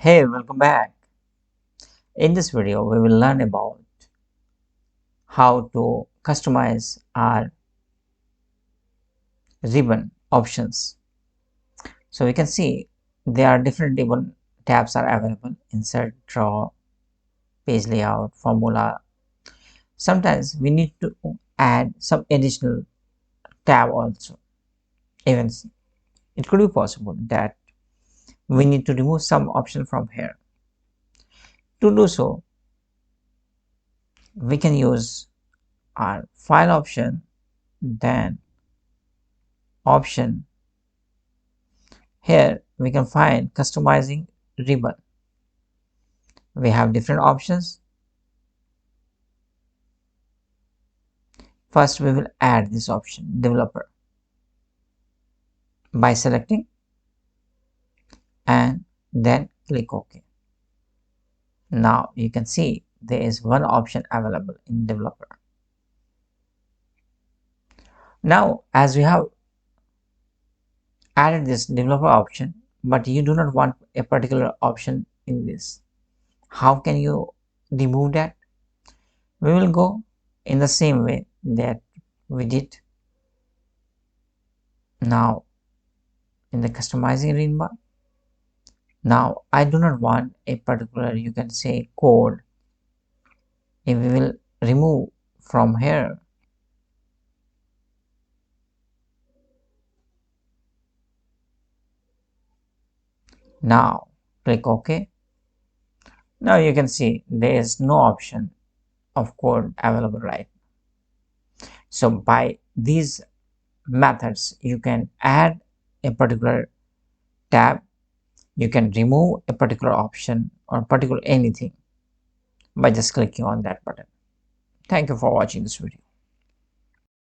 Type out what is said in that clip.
Hey, welcome back. In this video, we will learn about how to customize our ribbon options. So we can see there are different ribbon tabs are available: insert, draw, page layout, formula. Sometimes we need to add some additional tab also. Even it could be possible that we need to remove some option from here. To do so, we can use our file option, then option. Here we can find customizing ribbon. We have different options. First we will add this option, developer, by selecting and then click OK. Now you can see there is one option available in developer. Now as we have added this developer option, but you do not want a particular option in this, how can you remove that? We will go in the same way that we did now in the customizing ribbon. Now I do not want a particular, you can say, code. If we will remove from here, now click OK. Now you can see there is no option of code available, right? So by these methods you can add a particular tab, you can remove a particular option or particular anything by just clicking on that button. Thank you for watching this video.